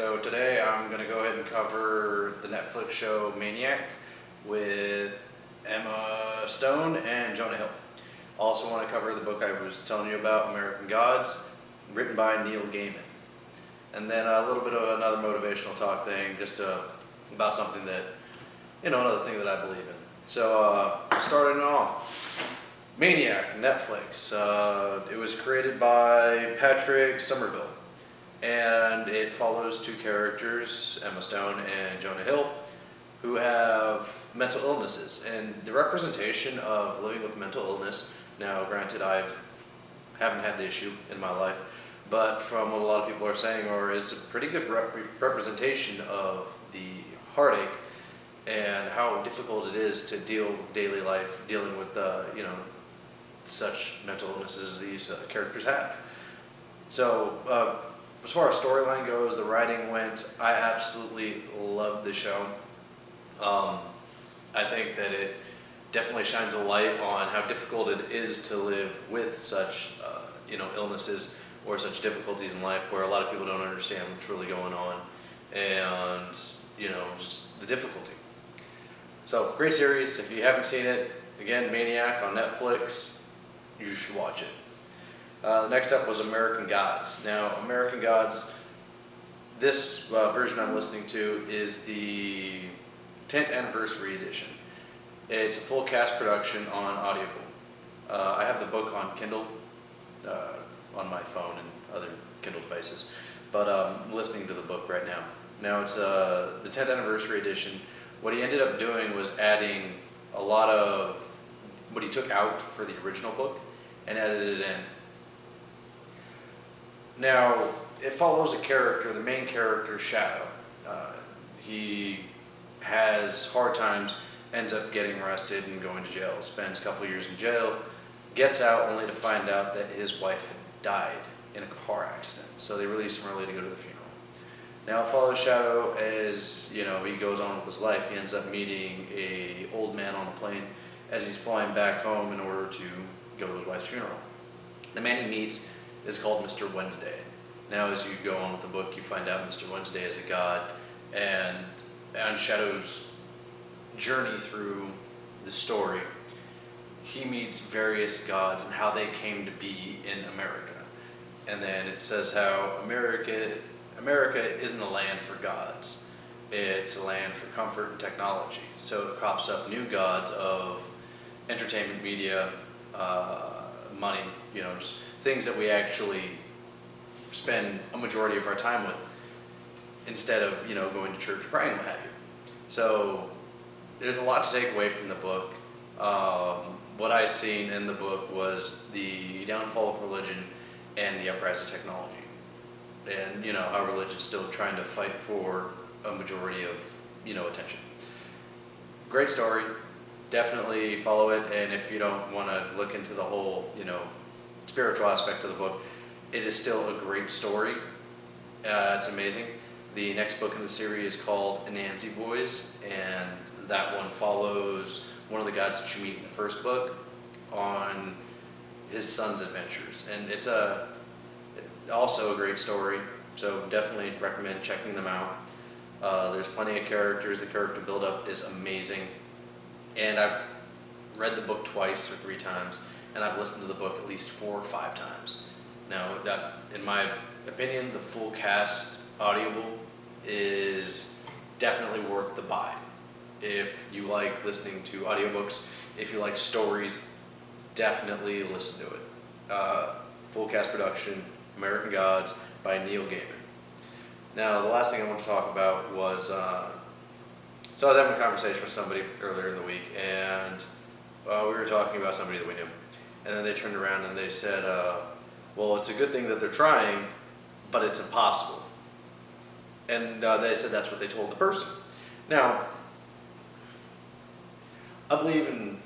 so today I'm going to go ahead and cover the Netflix show Maniac with Emma Stone and Jonah Hill. Also want to cover the book I was telling you about, American Gods, written by Neil Gaiman. And then a little bit of another motivational talk thing, just about something that, another thing that I believe in. So starting off, Maniac, Netflix. It was created by Patrick Somerville. And it follows two characters, Emma Stone and Jonah Hill, who have mental illnesses. And the representation of living with mental illness, now granted I haven't had the issue in my life, but from what a lot of people are saying, it's a pretty good representation of the heartache and how difficult it is to deal with daily life, dealing with such mental illnesses these characters have. So as far as storyline goes, the writing went, I absolutely loved the show. I think that it definitely shines a light on how difficult it is to live with such illnesses or such difficulties in life, where a lot of people don't understand what's really going on and just the difficulty. So great series. If you haven't seen it, again, Maniac on Netflix, you should watch it. Next up was American Gods. Now, American Gods, this version I'm listening to is the 10th anniversary edition. It's a full cast production on Audible. I have the book on Kindle, on my phone and other Kindle devices, but I'm listening to the book right now. Now it's the 10th anniversary edition. What he ended up doing was adding a lot of what he took out for the original book and added it in. Now, it follows a character, the main character, Shadow. He has hard times, ends up getting arrested and going to jail, spends a couple years in jail, gets out only to find out that his wife had died in a car accident. So they release him early to go to the funeral. Now it follows Shadow as, he goes on with his life. He ends up meeting an old man on a plane as he's flying back home in order to go to his wife's funeral. The man he meets is called Mr. Wednesday. Now as you go on with the book, you find out Mr. Wednesday is a god, and on Shadow's journey through the story, he meets various gods and how they came to be in America. And then it says how America isn't a land for gods. It's a land for comfort and technology. So it crops up new gods of entertainment media, money, just things that we actually spend a majority of our time with instead of, going to church, praying, what have you. So there's a lot to take away from the book. What I seen in the book was the downfall of religion and the uprise of technology. And, how religion's still trying to fight for a majority of, attention. Great story. Definitely follow it. And if you don't want to look into the whole, spiritual aspect of the book, it is still a great story. It's amazing. The next book in the series is called Anansi Boys, and that one follows one of the gods that you meet in the first book on his son's adventures. And it's also a great story, so definitely recommend checking them out. There's plenty of characters. The character build-up is amazing. And I've read the book twice or 3 times, and I've listened to the book at least 4 or 5 times. Now, that, in my opinion, the full cast Audible is definitely worth the buy. If you like listening to audiobooks, if you like stories, definitely listen to it. Full cast production, American Gods by Neil Gaiman. Now, the last thing I want to talk about was, so I was having a conversation with somebody earlier in the week, and we were talking about somebody that we knew. And then they turned around and they said, well, it's a good thing that they're trying, but it's impossible. And they said that's what they told the person. Now, I believe in,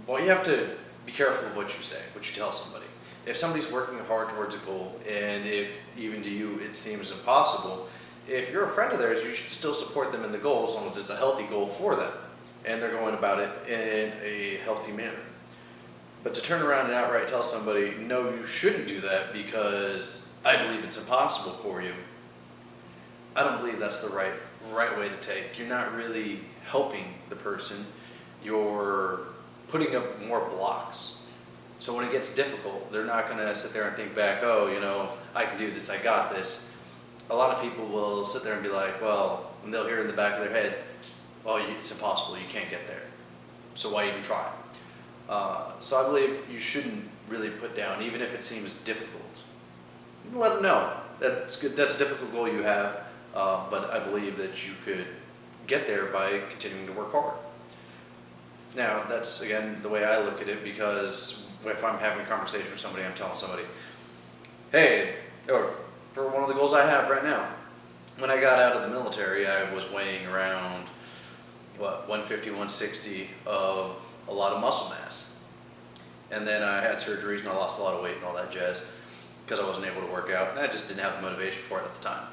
you have to be careful of what you say, what you tell somebody. If somebody's working hard towards a goal, and if even to you it seems impossible, if you're a friend of theirs, you should still support them in the goal as long as it's a healthy goal for them, and they're going about it in a healthy manner. But to turn around and outright tell somebody, no, you shouldn't do that because I believe it's impossible for you, I don't believe that's the right way to take. You're not really helping the person. You're putting up more blocks. So when it gets difficult, they're not going to sit there and think back, oh, you know, I can do this, I got this. A lot of people will sit there and be like, well, and they'll hear in the back of their head, well, it's impossible, you can't get there. So why even try? So I believe you shouldn't really put down, even if it seems difficult. Let them know that's good. That's a difficult goal you have, but I believe that you could get there by continuing to work hard. Now, that's again the way I look at it, because if I'm having a conversation with somebody, I'm telling somebody, hey, or for one of the goals I have right now, when I got out of the military, I was weighing around, 150, 160 of a lot of muscle mass. And then I had surgeries and I lost a lot of weight and all that jazz because I wasn't able to work out, and I just didn't have the motivation for it at the time.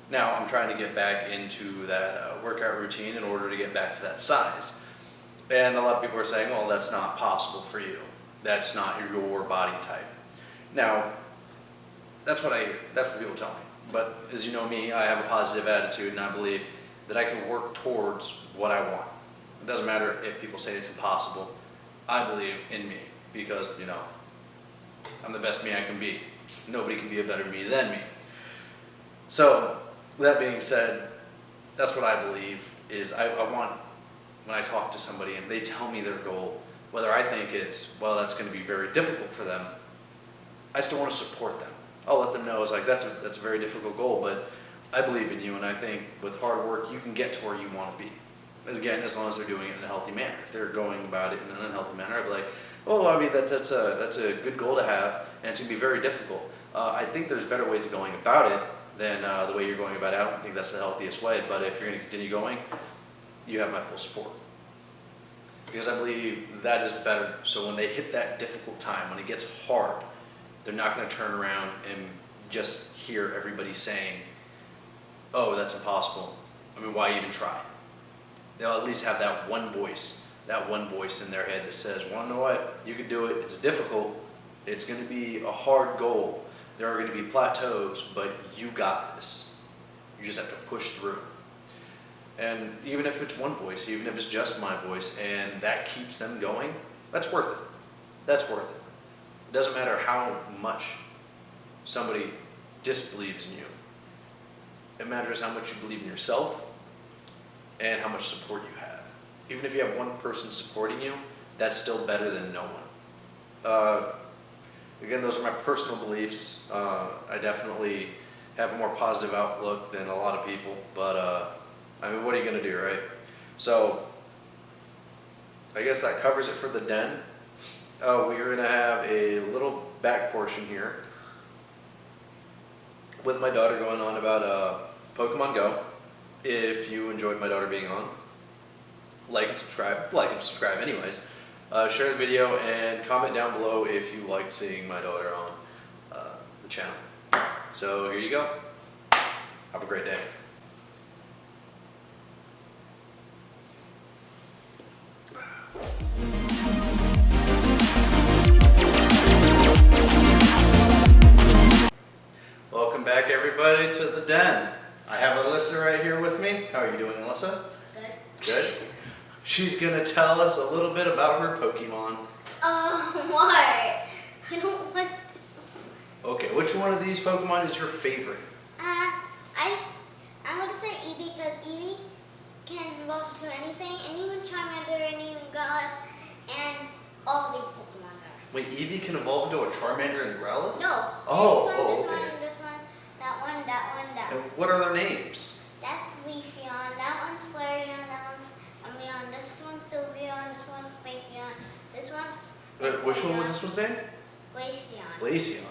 Now I'm trying to get back into that workout routine in order to get back to that size. And a lot of people are saying, well, that's not possible for you. That's not your body type. Now, that's what people tell me. But as you know me, I have a positive attitude, and I believe that I can work towards what I want. It doesn't matter if people say it's impossible. I believe in me because, you know, I'm the best me I can be. Nobody can be a better me than me. So, with that being said, that's what I believe is I want, when I talk to somebody and they tell me their goal, whether I think it's, well, that's going to be very difficult for them, I still want to support them. I'll let them know, it's like, that's a very difficult goal, but I believe in you, and I think with hard work, you can get to where you want to be. Again, as long as they're doing it in a healthy manner. If they're going about it in an unhealthy manner, I'd be like, oh, I mean, that's a good goal to have, and it's going to be very difficult. I think there's better ways of going about it than the way you're going about it. I don't think that's the healthiest way, but if you're going to continue going, you have my full support. Because I believe that is better, so when they hit that difficult time, when it gets hard, they're not going to turn around and just hear everybody saying, oh, that's impossible. I mean, why even try? They'll at least have that one voice in their head that says, well, you know what, you can do it, it's difficult, it's going to be a hard goal, there are going to be plateaus, but you got this. You just have to push through. And even if it's one voice, even if it's just my voice, and that keeps them going, that's worth it. That's worth it. It doesn't matter how much somebody disbelieves in you. It matters how much you believe in yourself and how much support you have. Even if you have one person supporting you, that's still better than no one. Again, those are my personal beliefs. I definitely have a more positive outlook than a lot of people, but I mean, what are you going to do, right? So, I guess that covers it for the den. We're going to have a little back portion here with my daughter going on about Pokemon Go. If you enjoyed my daughter being on, like and subscribe anyways. Share the video and comment down below if you liked seeing my daughter on the channel. So here you go. Have a great day. Welcome back, everybody, to the den. I have Alyssa right here with me. How are you doing, Alyssa? Good. Good. She's gonna tell us a little bit about her Pokemon. Why? I don't want. Okay, which one of these Pokemon is your favorite? I'm gonna say Eevee because Eevee can evolve to anything, and even Charmander, and even Growlithe, and all these Pokemon are. Wait, Eevee can evolve into a Charmander and Growlithe? No. Okay. This one, that And one. what are their names? That's Leafeon, that one's Flareon, that one's Umbreon, this one's Sylveon, this one's Glaceon, this one's... Which one was this one's name? Glaceon. Glaceon.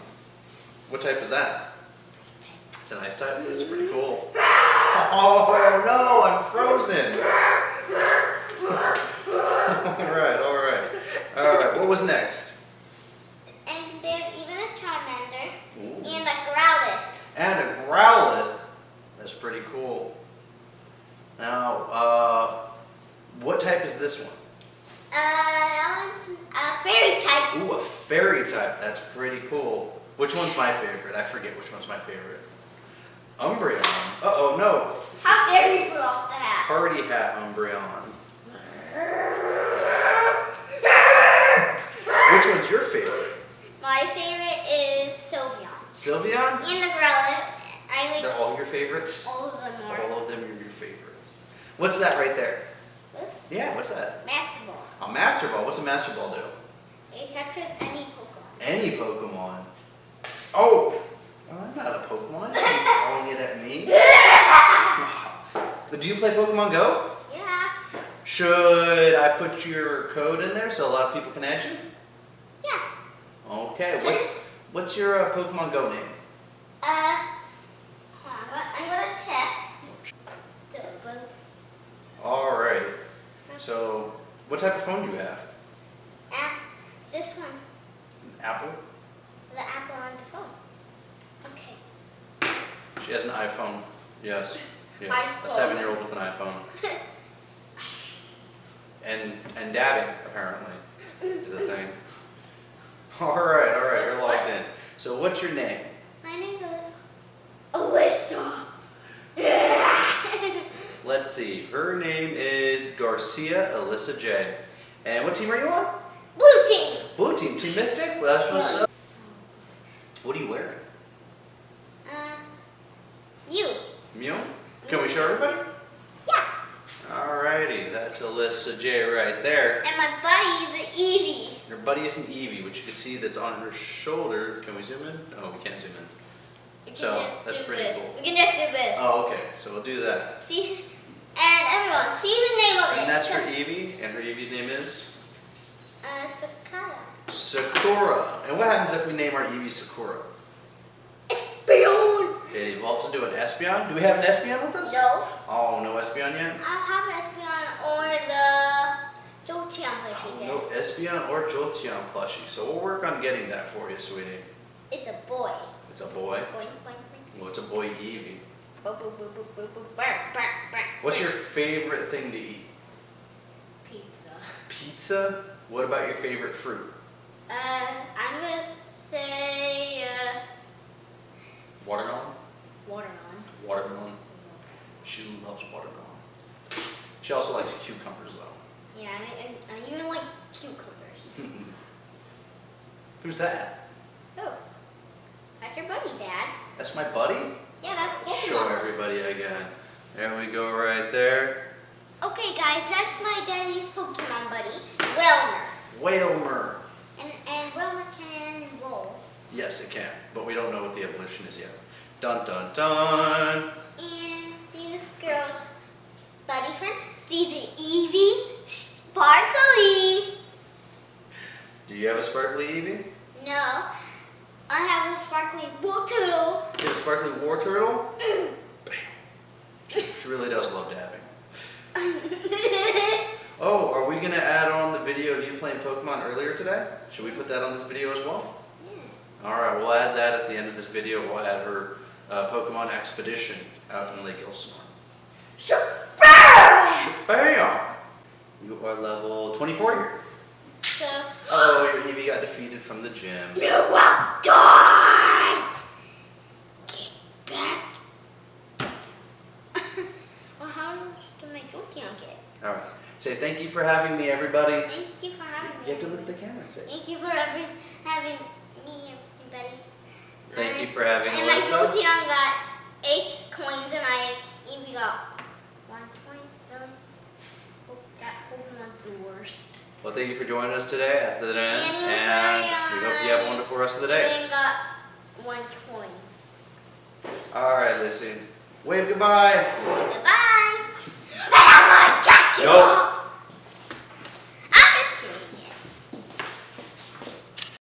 What type is that? It's an ice type? It's pretty cool. Oh no, I'm frozen! Alright, what was next? And there's even a Charmander. Ooh. And a Growlithe. And a Growlithe? That's pretty cool. Now, what type is this one? That one's a fairy type. Ooh, a fairy type. That's pretty cool. Which one's my favorite? I forget which one's my favorite. Umbreon. Uh-oh, no. How dare you put off the hat? Party hat Umbreon. Which one's your favorite? My favorite is Sylveon. Sylveon? And Negrella. I like They're all your favorites? all of them more. All of them are your favorites. What's that right there? This? Yeah, what's that? Master Ball. A Master Ball. What's a Master Ball do? It captures any Pokemon. Any Pokemon. Oh! I'm not a Pokemon. You're calling it at me. But do you play Pokemon Go? Yeah. Should I put your code in there so a lot of people can add you? Yeah. Okay. What's your Pokemon Go name? Hold on. I'm gonna check. So, Alright. So, what type of phone do you have? this one. Apple? The apple on the phone. Okay. She has an iPhone. Yes. Yes. iPhone. A 7-year-old with an iPhone. And dabbing, apparently, is a thing. Alright, you're logged in. So what's your name? My name's Alyssa. Let's see. Her name is Garcia Alyssa J. And what team are you on? Blue team. Blue team. Team Mystic? Well, that's what's up. What are you wearing? You. Mew? Can we show everybody? Yeah. Alrighty, that's Alyssa J right there. And my buddy is Eevee. Your buddy is an Eevee, which you can see that's on her shoulder. Can we zoom in? Oh, we can't zoom in. We can So, just that's do pretty this. cool. We can just do this. Oh, okay. So we'll do that. See, and everyone, see the name of it. And that's her Eevee, and her Eevee's name is? Sakura. Sakura. And what happens if we name our Eevee Sakura? Espeon. It evolves into an Espeon? Do we have an Espeon with us? No. Oh, no Espeon yet? I'll have Espeon or the Jolteon plushies. No Espeon or Jolteon plushie. So we'll work on getting that for you, sweetie. It's a boy. It's a boy. Boing, boing, boing. Well, it's a boy Eevee. Boo, boo, boo, boo, boo, boo, burr, burr, burr. What's your favorite thing to eat? Pizza. Pizza? What about your favorite fruit? I'm gonna say Watermelon? watermelon. Watermelon. She loves watermelon. She also likes cucumbers, though. Yeah, I even like cucumbers. Who's that? Oh, that's your buddy, Dad. That's my buddy? Yeah, that's Pokemon. Show everybody again. There we go right there. Okay, guys, that's my daddy's Pokemon buddy, Wilmer. Whalmer. And Wilmer can roll. Yes, it can, but we don't know what the evolution is yet. Dun dun dun. And see this girl's buddy friend? See the Eevee Sparkly. Do you have a sparkly Eevee? No, I have a sparkly Wartortle. You have a sparkly war turtle? Bam. She really does love dabbing. Oh, are we going to add on the video of you playing Pokemon earlier today? Should we put that on this video as well? Yeah. Alright, we'll add that at the end of this video. We'll add her Pokemon expedition out in Lake Elsinore. Bam! You are level 24 here. So, Oh, your Eevee got defeated from the gym. you will die! Get back. Well, how does my Jolteon get? Alright. Say thank you for having me, everybody. Thank you for having me. You have to look at the camera and say Thank you for having me, everybody. thank you for having And my Alyssa. Jolteon got 8 coins, and my Eevee got 1 coin. Really? Oh, that Pokemon's the worst. Well, thank you for joining us today at the end. And he was And very, we hope you have a wonderful rest of the day. Even got 1 coin. Alright, listen. Wave goodbye. Goodbye. And I'm gonna catch you. Nope.